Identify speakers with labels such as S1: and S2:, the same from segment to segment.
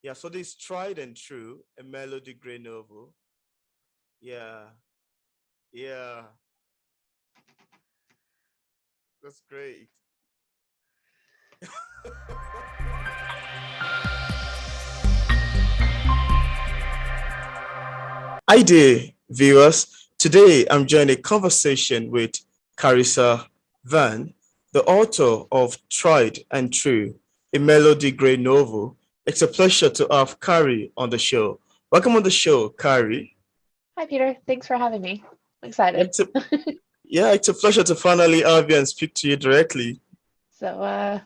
S1: Yeah, so this Tried and True, a Melody Gray novel. Yeah, yeah, that's great. Hi there, viewers. Today I'm joining a conversation with Karissa Van, the author of Tried and True, a Melody Gray novel. It's a pleasure to have Kari on the show. Welcome on the show, Kari.
S2: Hi, Peter. Thanks for having me. I'm
S1: Yeah,
S2: excited.
S1: it's a pleasure to finally have you and speak to you directly.
S2: So,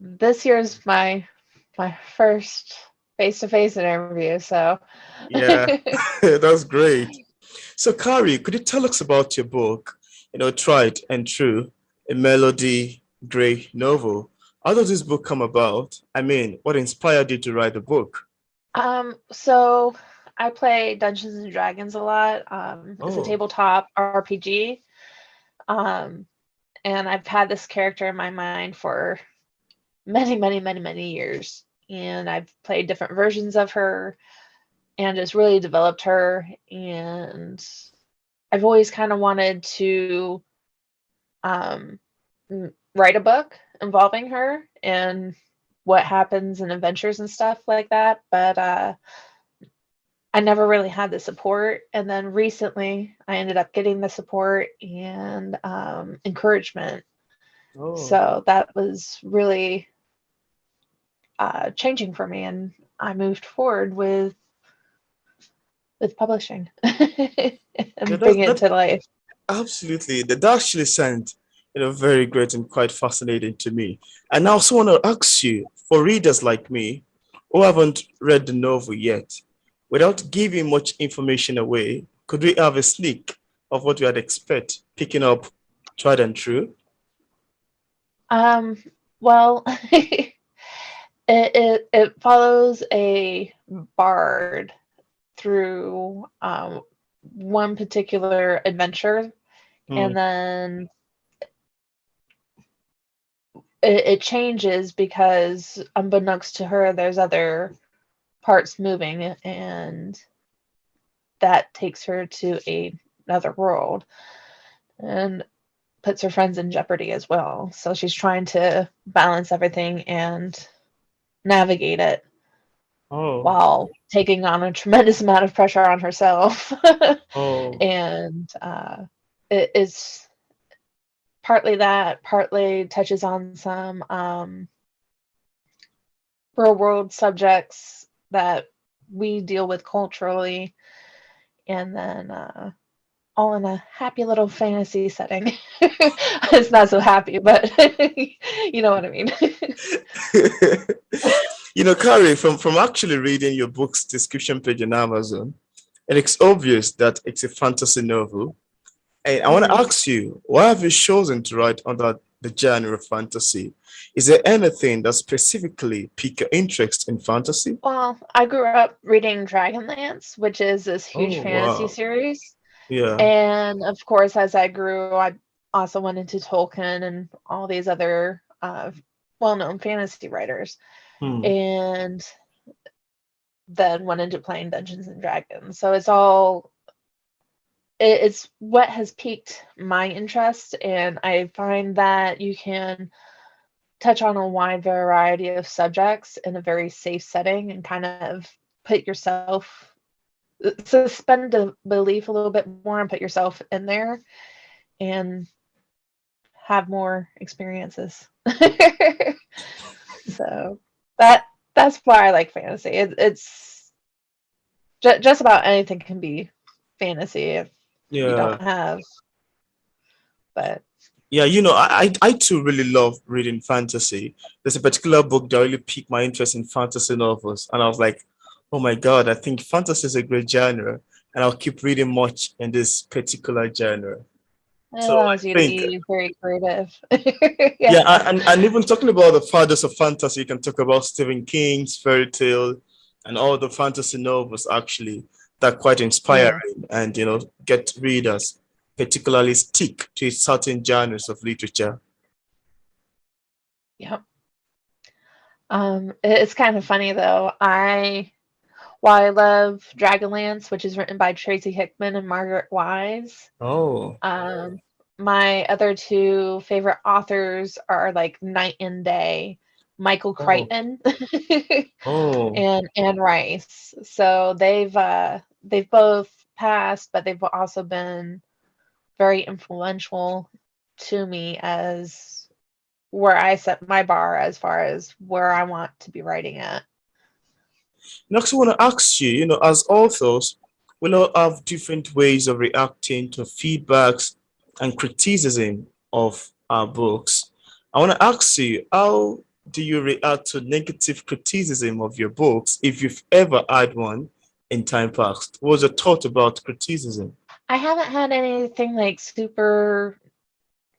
S2: this year's my first face-to-face interview. So,
S1: Yeah, that's great. So, Kari, could you tell us about your book, Tried and True, a Melody Gray novel? How does this book come about? I mean, what inspired you to write the book?
S2: so I play Dungeons and Dragons a lot. It's a
S1: Oh,
S2: tabletop RPG. Um, and I've had this character in my mind for many, many, many, many years. And I've played different versions of her and just really developed her. And I've always kind of wanted to um, write a book involving her and what happens and adventures and stuff like that. But I never really had the support. And then recently, I ended up getting the support and encouragement.
S1: oh,
S2: So that was really changing for me, and I moved forward with publishing
S1: yeah,
S2: and bringing it
S1: that
S2: to life.
S1: absolutely that actually sounds, very great and quite fascinating to me. And I also want to ask you, for readers like me who haven't read the novel yet, without giving much information away, could we have a sneak of what we had expect picking up Tried and True?
S2: Um, well, it follows a bard through one particular adventure,
S1: Hmm.
S2: and then it changes because, unbeknownst to her, there's other parts moving, and that takes her to another world and puts her friends in jeopardy as well. So she's trying to balance everything and navigate it
S1: Oh,
S2: while taking on a tremendous amount of pressure on herself.
S1: oh,
S2: And it is partly that, partly touches on some real world subjects that we deal with culturally, and then all in a happy little fantasy setting. It's not so happy, but you know what I mean.
S1: Carrie, from actually reading your book's description page on Amazon, it's obvious that it's a fantasy novel. And I want to
S2: Hmm.
S1: ask you, why have you chosen to write under the genre of fantasy? Is there anything that specifically piqued your interest in fantasy?
S2: Well, I grew up reading Dragonlance, which is this huge
S1: Oh,
S2: fantasy
S1: wow.
S2: series.
S1: Yeah.
S2: And of course, as I grew, I also went into Tolkien and all these other well known fantasy writers.
S1: Hmm.
S2: And then went into playing Dungeons and Dragons. So it's all it's what has piqued my interest, and I find that you can touch on a wide variety of subjects in a very safe setting and kind of put yourself suspend the belief a little bit more and put yourself in there and have more experiences. So that that's why I like fantasy. It's just about anything can be fantasy if you don't
S1: Yeah.
S2: have, but
S1: Yeah, I too really love reading fantasy. There's a particular book that really piqued my interest in fantasy novels, and I was like, oh my God, I think fantasy is a great genre, and I'll keep reading much in this particular genre.
S2: it
S1: So I
S2: allows you to
S1: think,
S2: be very creative.
S1: yeah,
S2: Yeah.
S1: and even talking about the fathers of fantasy, you can talk about Stephen King's fairy tale and all the fantasy novels actually that are quite
S2: Yeah.
S1: inspiring and get readers particularly stick to certain genres of literature.
S2: Yep. It's kind of funny though. While I love Dragonlance, which is written by Tracy Hickman and Margaret Wise,
S1: Oh,
S2: um, my other two favorite authors are like Night and Day, Michael
S1: oh,
S2: Crichton
S1: oh.
S2: and Anne Rice. So they've both passed, but they've also been very influential to me as where I set my bar as far as where I want to be writing at.
S1: Next, I want to ask you, as authors, we all have different ways of reacting to feedbacks and criticism of our books. I want to ask you, how do you react to negative criticism of your books if you've ever had one in time past? What was your thought about criticism?
S2: I haven't had anything like super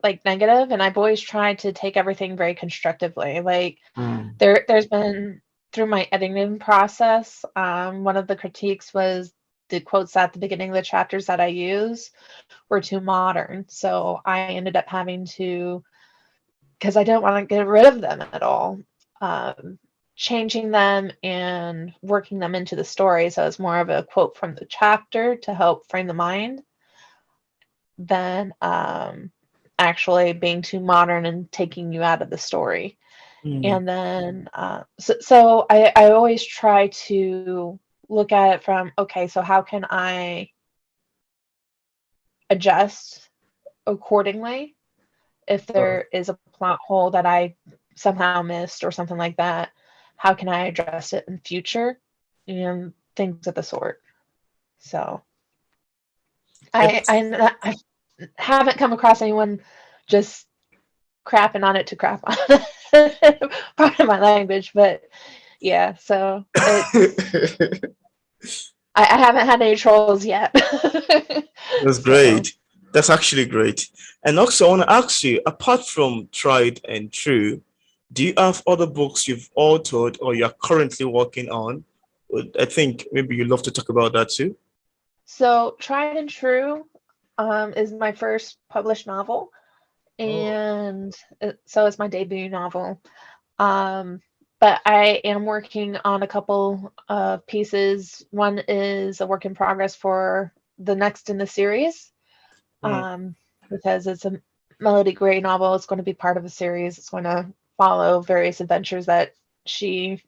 S2: like negative, and I've always tried to take everything very constructively. Like
S1: Mm.
S2: there's been through my editing process, one of the critiques was the quotes at the beginning of the chapters that I use were too modern. So I ended up having to, because I don't want to get rid of them at all, um, changing them and working them into the story. So it's more of a quote from the chapter to help frame the mind than actually being too modern and taking you out of the story.
S1: Mm.
S2: And then, so I always try to look at it from, okay, so how can I adjust accordingly if
S1: Uh,
S2: there is a plot hole that I somehow missed or something like that? How can I address it in future and things of the sort? So I
S1: yes.
S2: I, I haven't come across anyone just crapping on it to crap on it. Pardon my language, but yeah, so I haven't had any trolls yet.
S1: That's
S2: So
S1: great. That's actually great. And also, I want to ask you, apart from Tried and True, do you have other books you've authored or you're currently working on? I think maybe you'd love to talk about that too.
S2: so Tried and True is my first published novel,
S1: Oh,
S2: and so it's my debut novel. Um, but I am working on a couple of pieces. One is a work in progress for the next in the series,
S1: mm,
S2: um, because it's a Melody Gray novel. It's going to be part of a series. It's going to follow various adventures that she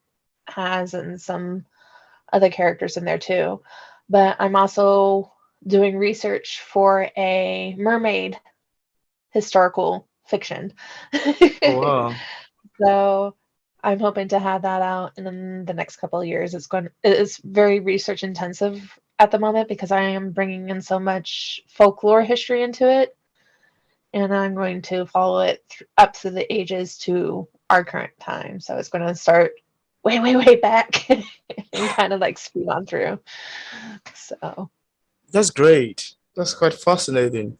S2: has and some other characters in there too. But I'm also doing research for a mermaid historical fiction.
S1: oh wow.
S2: So I'm hoping to have that out in the next couple of years. It's very research intensive at the moment because I am bringing in so much folklore history into it, and I'm going to follow it up to the ages to our current time. So it's going to start way, way, way back and kind of like speed on through. So
S1: That's great. That's quite fascinating.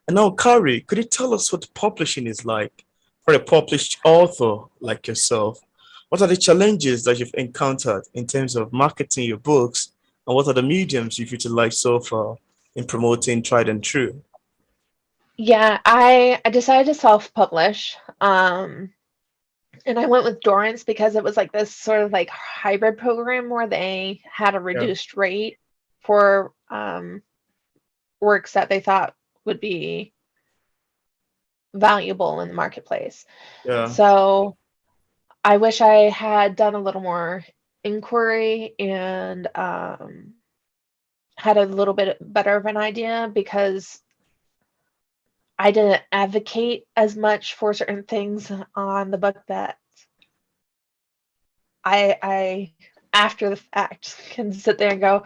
S1: And now, Kari, could you tell us what publishing is like for a published author like yourself? What are the challenges that you've encountered in terms of marketing your books, and what are the mediums you've utilized so far in promoting Tried and True?
S2: yeah, I decided to self-publish. And I went with Dorrance because it was like this sort of like hybrid program where they had a
S1: Yeah,
S2: reduced rate for works that they thought would be valuable in the marketplace.
S1: yeah.
S2: So I wish I had done a little more inquiry and had a little bit better of an idea because I didn't advocate as much for certain things on the book that I after the fact can sit there and go,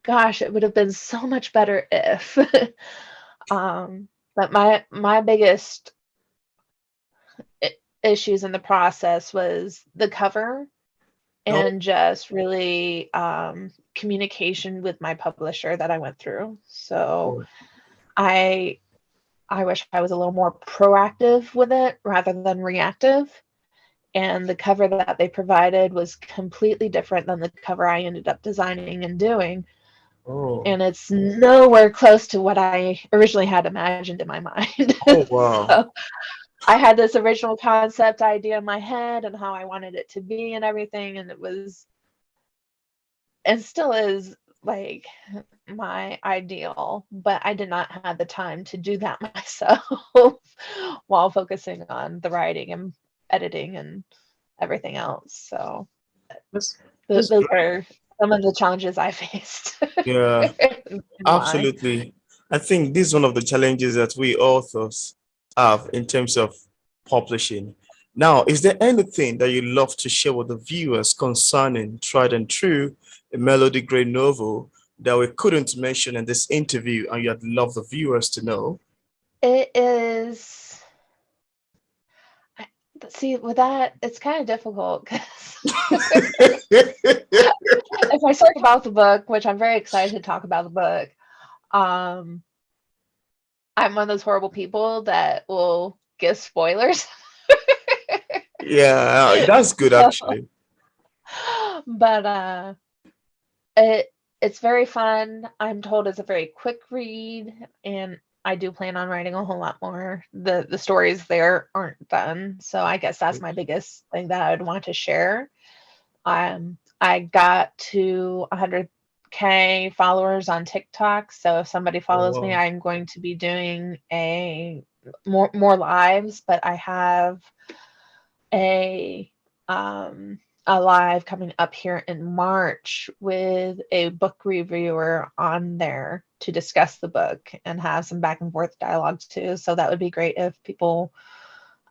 S2: gosh, it would have been so much better if. But my biggest issues in the process was the cover
S1: No.
S2: and just really communication with my publisher that I went through. So
S1: Oh,
S2: I I wish I was a little more proactive with it rather than reactive. And the cover that they provided was completely different than the cover I ended up designing and doing.
S1: oh,
S2: And it's nowhere close to what I originally had imagined in my mind.
S1: oh, wow.
S2: So I had this original concept idea in my head and how I wanted it to be and everything, and it was and still is like my ideal, but I did not have the time to do that myself while focusing on the writing and editing and everything else. So
S1: That's that's
S2: those
S1: great.
S2: are some of the challenges I faced
S1: Yeah,
S2: in why.
S1: absolutely. I think this is one of the challenges that we authors have in terms of publishing. Now, is there anything that you love to share with the viewers concerning Tried and True, a Melody Gray novel that we couldn't mention in this interview and you'd love the viewers to know?
S2: It is, I- see, with that, it's kind of difficult because if I talk about the book, which I'm very excited to talk about the book, um, I'm one of those horrible people that will give spoilers.
S1: Yeah, that's good
S2: So,
S1: actually.
S2: but it it's very fun. I'm told it's a very quick read, and I do plan on writing a whole lot more. The stories there aren't done, so I guess that's my biggest thing that I'd want to share. I got to 100K followers on TikTok, so if somebody
S1: Oh,
S2: follows me,
S1: wow.
S2: I'm going to be doing a more lives, but I have a um a live coming up here in March with a book reviewer on there to discuss the book and have some back and forth dialogue too. So that would be great if people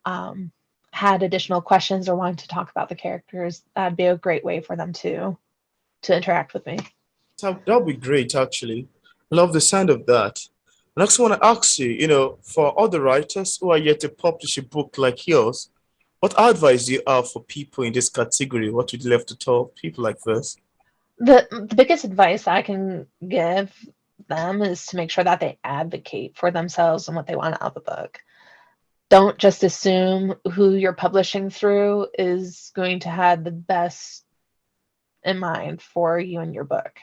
S2: um, had additional questions or wanted to talk about the characters. That'd be a great way for them to interact with me.
S1: That would be great, actually. I love the sound of that. And I also want to ask you, for other writers who are yet to publish a book like yours, what advice do you have for people in this category? What would you love to tell people like this?
S2: The biggest advice I can give them is to make sure that they advocate for themselves and what they want out of the book. Don't just assume who you're publishing through is going to have the best in mind for you and your book.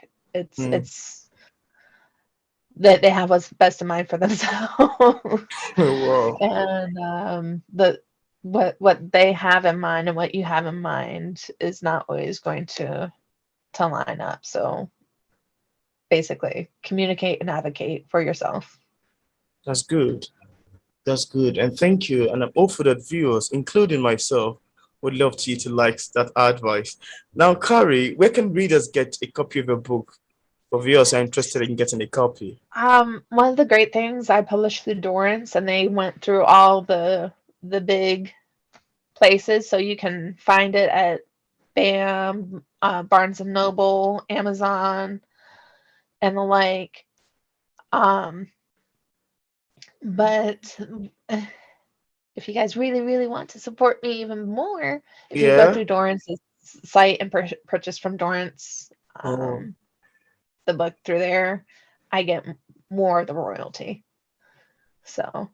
S1: Hmm.
S2: It's that they have what's best in mind for themselves.
S1: Wow,
S2: And the what they have in mind and what you have in mind is not always going to line up. So basically, communicate and advocate for yourself.
S1: that's good. That's good. And thank you. And I'm hopeful that viewers, including myself, would love to utilize that advice. Now, Kari, where can readers get a copy of your book for viewers who are interested in getting a copy?
S2: One of the great things I published through Dorrance, and they went through all the big places, so you can find it at BAM, Barnes and Noble, Amazon, and the like. Um, but if you guys really, really want to support me even more, if you go
S1: Yeah.
S2: through Dorrance's site and purchase from Dorrance,
S1: Oh,
S2: um, the book through there, I get more of the royalty. So,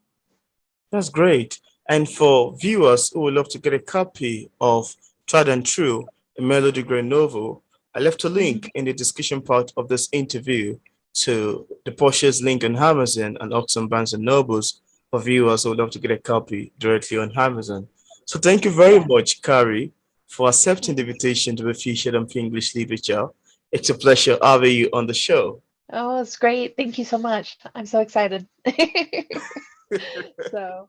S1: that's great. And for viewers who would love to get a copy of Tried and True, a Melody Gray novel, I left a
S2: mhm.
S1: link in the description part of this interview to the purchase link on Amazon and Oxfam Barnes and Nobles for viewers who would love to get a copy directly on Amazon. So thank you very
S2: Yeah.
S1: much, Kari, for accepting the invitation to be featured on English Literature. It's a pleasure having you on the show.
S2: Oh, it's great. Thank you so much. I'm so excited. So.